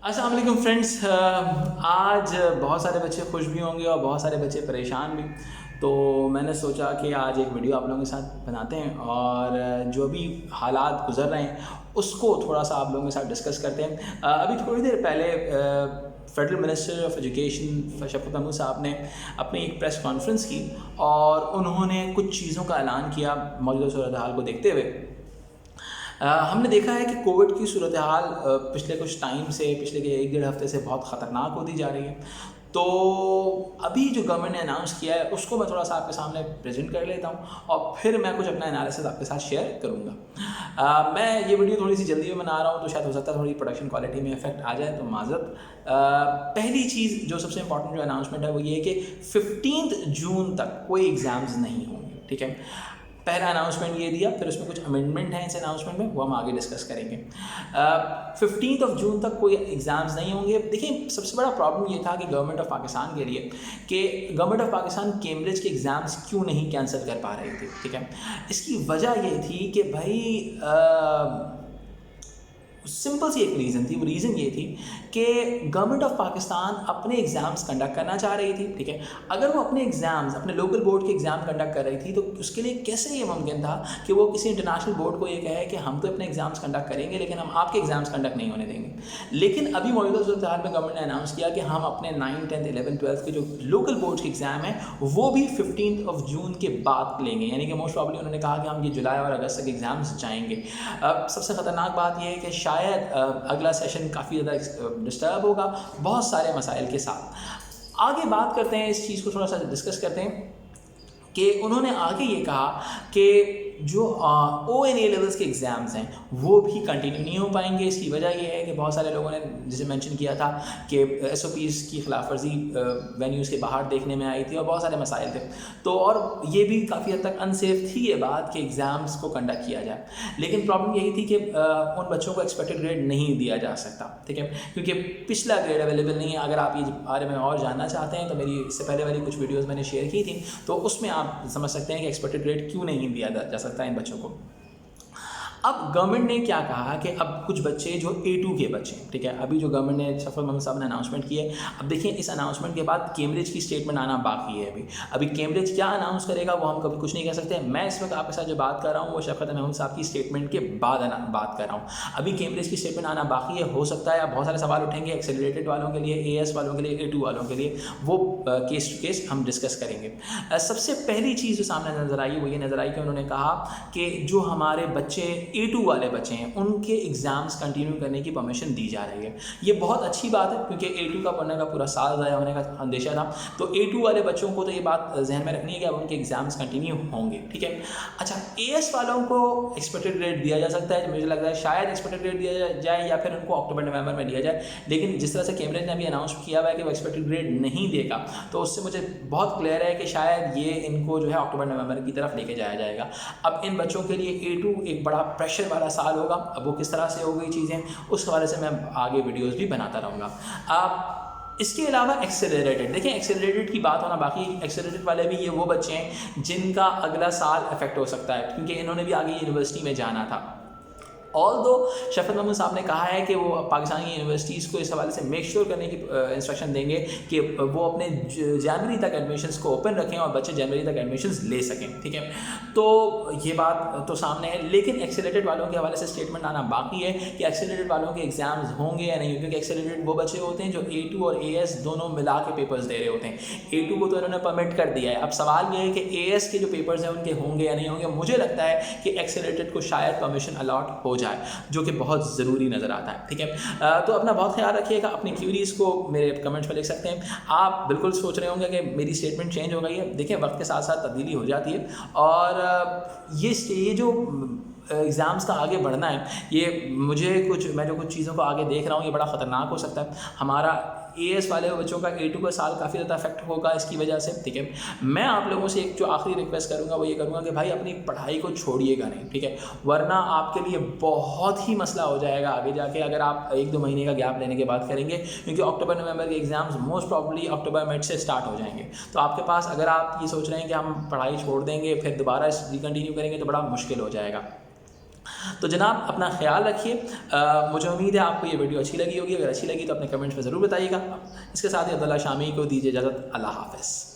अस्सलाम वालेकुम फ्रेंड्स। आज बहुत सारे बच्चे खुश भी होंगे और बहुत सारे बच्चे परेशान भी। तो मैंने सोचा कि आज एक वीडियो आप लोगों के साथ बनाते हैं और जो भी हालात गुजर रहे हैं उसको थोड़ा सा आप लोगों के साथ डिस्कस करते हैं। अभी थोड़ी देर पहले फेडरल मिनिस्टर ऑफ एजुकेशन शफकत महमूद साहब ने अपनी एक प्रेस कॉन्फ्रेंस की और उन्होंने कुछ चीज़ों का ऐलान किया मौजूदा सूरत हाल को देखते हुए। हमने देखा है कि कोविड की सूरत हाल पिछले कुछ टाइम से पिछले के 1-1.5 हफ्ते से बहुत ख़तरनाक होती जा रही है। तो अभी जो गवर्नमेंट ने अनाउंस किया है उसको मैं थोड़ा सा आपके सामने प्रेजेंट कर लेता हूँ और फिर मैं कुछ अपना एनालिसिस आपके साथ शेयर करूँगा। मैं ये वीडियो थोड़ी सी जल्दी में बना रहा हूँ तो शायद हो सकता है थोड़ी प्रोडक्शन क्वालिटी में इफेक्ट आ जाए, तो माजरत। पहली चीज़ जो सबसे इंपॉर्टेंट जो अनाउंसमेंट है वो ये है कि 15 जून तक कोई एग्ज़ाम्स नहीं होंगे। ठीक है, पहला अनाउंसमेंट ये दिया, फिर उसमें कुछ अमेंडमेंट हैं इस अनाउंसमेंट में, वो हम आगे डिस्कस करेंगे। 15 जून तक कोई एग्ज़ाम्स नहीं होंगे। देखिए, सबसे बड़ा प्रॉब्लम ये था कि गवर्नमेंट ऑफ पाकिस्तान के लिए कि गवर्नमेंट ऑफ पाकिस्तान कैम्ब्रिज के एग्ज़ाम्स क्यों नहीं कैंसिल कर पा रही थी। ठीक है, इसकी वजह ये थी कि भाई सिंपल सी एक रीज़न थी। वो रीज़न ये थी कि गवर्नमेंट ऑफ पाकिस्तान अपने एग्ज़ाम्स कंडक्ट करना चाह रही थी। ठीक है, अगर वो अपने एग्ज़ाम्स अपने लोकल बोर्ड के एग्ज़ाम कंडक्ट कर रही थी तो उसके लिए कैसे ये मुमकिन था कि वो किसी इंटरनेशनल बोर्ड को ये कहे कि हम तो अपने एग्ज़ाम्स कंडक्ट करेंगे लेकिन हम आपके एग्ज़ाम्स कंडक्ट नहीं होने देंगे। लेकिन अभी मौजूदा सूरत हाल में गवर्नमेंट ने अनाउंस किया कि हम अपने 9, 10, 11, 12 के जो लोकल बोर्ड के एग्ज़ाम हैं वो भी 15 जून के बाद लेंगे। यानी कि मोस्ट प्रॉब्ली उन्होंने कहा कि हम ये जुलाई और अगस्त तक एग्ज़ाम्स जाएंगे। सबसे ख़तरनाक बात यह है कि शायद अगला सेशन काफ़ी ज़्यादा डिस्टर्ब होगा बहुत सारे मसाइल के साथ। आगे बात करते हैं, इस चीज़ को थोड़ा सा डिस्कस करते हैं कि उन्होंने आगे ये कहा कि जो ONA लेवल्स के एग्ज़ाम्स हैं वो भी कंटिन्यू नहीं हो पाएंगे। इसकी वजह ये है कि बहुत सारे लोगों ने जिसे मेंशन किया था कि SOPs की खिलाफ वर्जी वेन्यूज़ के बाहर देखने में आई थी और बहुत सारे मसाइल थे। तो और ये भी काफ़ी हद तक अनसेफ थी ये बात कि एग्ज़ाम्स को कंडक्ट किया जाए। लेकिन प्रॉब्लम यही थी कि उन बच्चों को एक्सपेक्टेड ग्रेड नहीं दिया जा सकता। ठीक है, क्योंकि पिछला ग्रेड अवेलेबल नहीं है। अगर आप ये बारे में और जानना चाहते हैं तो मेरी इससे पहले वाली कुछ वीडियोज़ मैंने शेयर की थी, तो उसमें आप समझ सकते हैं कि एक्सपेक्टेड ग्रेड क्यों नहीं दिया जा सकता है इन बच्चों को। अब गवर्नमेंट ने क्या कहा कि अब कुछ बच्चे जो A2 के बच्चे हैं, ठीक है, अभी जो गवर्नमेंट ने शफकत महमूद साहब ने अनाउंसमेंट की है, अब देखिए इस अनाउंसमेंट के बाद कैम्ब्रिज की स्टेटमेंट आना बाकी है। अभी कैम्ब्रिज क्या अनाउंस करेगा वो हम कभी कुछ नहीं कह सकते। मैं इस वक्त आपके साथ जो बात कर रहा हूँ वो शफकत महमूद साहब की स्टेटमेंट के बाद बात कर रहा हूँ। अभी कैम्ब्रिज की स्टेटमेंट आना बाकी है। हो सकता है बहुत सारे सवाल उठेंगे एक्सेलरेटेड वालों के लिए, AS वालों के लिए, A2 वालों के लिए, वो केस टू केस हम डिस्कस करेंगे। सबसे पहली चीज़ जो सामने नज़र आई वो ये नज़र आई कि उन्होंने कहा कि जो हमारे बच्चे A2 वाले बच्चे हैं उनके एग्ज़ाम्स कंटिन्यू करने की परमिशन दी जा रही है। ये बहुत अच्छी बात है क्योंकि A2 का पढ़ने का पूरा साल ज़ाया होने का अंदेशा था। तो A2 वाले बच्चों को तो ये बात जहन में रखनी है कि अब उनके एग्ज़ाम्स कंटिन्यू होंगे। ठीक है, अच्छा, AS वालों को एक्सपेक्टेड ग्रेड दिया जा सकता है। मुझे लगता है शायद एक्सपेक्टेड ग्रेड दिया जाए या फिर उनको अक्टूबर नवंबर में दिया जाए। लेकिन जिस तरह से कैम्ब्रिज ने अभी अनाउंस किया हुआ है कि वो एक्सपेक्टेड ग्रेड नहीं देगा, तो उससे मुझे बहुत क्लियर है कि शायद ये इनको जो है अक्टूबर नवंबर की तरफ लेके जाया जाएगा। अब इन बच्चों के लिए A2 एक बड़ा प्रेशर वाला साल होगा। अब वो किस तरह से हो गई चीज़ें उस हवाले से मैं आगे वीडियोस भी बनाता रहूँगा। अब इसके अलावा एक्सेलरेटेड, देखिए एक्सेलरेटेड की बात होना बाकी। एक्सेलरेटेड वाले भी ये वो बच्चे हैं जिनका अगला साल इफेक्ट हो सकता है क्योंकि इन्होंने भी आगे यूनिवर्सिटी में जाना था। ऑल दो शफकत महमूद साहब ने कहा है कि वो पाकिस्तानी यूनिवर्सिटीज़ को इस हवाले से मेक श्योर करने की इंस्ट्रक्शन देंगे कि वो अपने जनवरी तक एडमिशन्स को ओपन रखें और बच्चे जनवरी तक एडमिशन्स ले सकें। ठीक है, तो ये बात तो सामने है। लेकिन एक्सेलरेटेड वालों के हवाले से स्टेटमेंट आना बाकी है कि एक्सेलरेटेड वालों के एग्ज़ाम्स होंगे या नहीं, क्योंकि एक्सेलरेटेड वो बच्चे होते हैं जो A2 और AS दोनों मिला के पेपर्स दे रहे होते हैं। A2 को तो इन्होंने परमिट कर दिया है। अब सवाल ये है कि AS के जो पेपर्स हैं उनके होंगे या नहीं होंगे। मुझे लगता है कि एक्सेलरेटेड को शायद परमिशन अलॉट हो जाए, जो कि बहुत ज़रूरी नज़र आता है। ठीक है, तो अपना बहुत ख्याल रखिएगा। अपनी क्यूरीज़ को मेरे कमेंट्स में लिख सकते हैं। आप बिल्कुल सोच रहे होंगे कि मेरी स्टेटमेंट चेंज हो गई है। देखिए, वक्त के साथ साथ तब्दीली हो जाती है और ये जो एग्ज़ाम्स का आगे बढ़ना है, ये मैं जो कुछ चीज़ों को आगे देख रहा हूँ ये बड़ा ख़तरनाक हो सकता है। हमारा AS वाले बच्चों का A2 का साल काफ़ी ज़्यादा इफेक्ट होगा इसकी वजह से। ठीक है, मैं आप लोगों से एक जो आखिरी रिक्वेस्ट करूँगा वो ये करूँगा कि भाई अपनी पढ़ाई को छोड़िएगा नहीं। ठीक है, वरना आपके लिए बहुत ही मसला हो जाएगा आगे जाके अगर आप 1-2 महीने का गैप लेने के बाद करेंगे, क्योंकि अक्टूबर नवंबर के एग्ज़ाम्स मोस्ट प्रॉब्ली अक्टूबर मिड से स्टार्ट हो जाएंगे। तो आपके पास अगर आप ये सोच रहे हैं कि हम पढ़ाई छोड़ देंगे फिर दोबारा रिकंटिन्यू करेंगे तो बड़ा मुश्किल हो जाएगा। तो जनाब अपना ख्याल रखिए। मुझे उम्मीद है आपको ये वीडियो अच्छी लगी होगी। अगर अच्छी लगी तो अपने कमेंट्स में ज़रूर बताइएगा। इसके साथ ही अब्दुल्ला शामी को दीजिए इजाज़त। अल्लाह हाफ़िज़।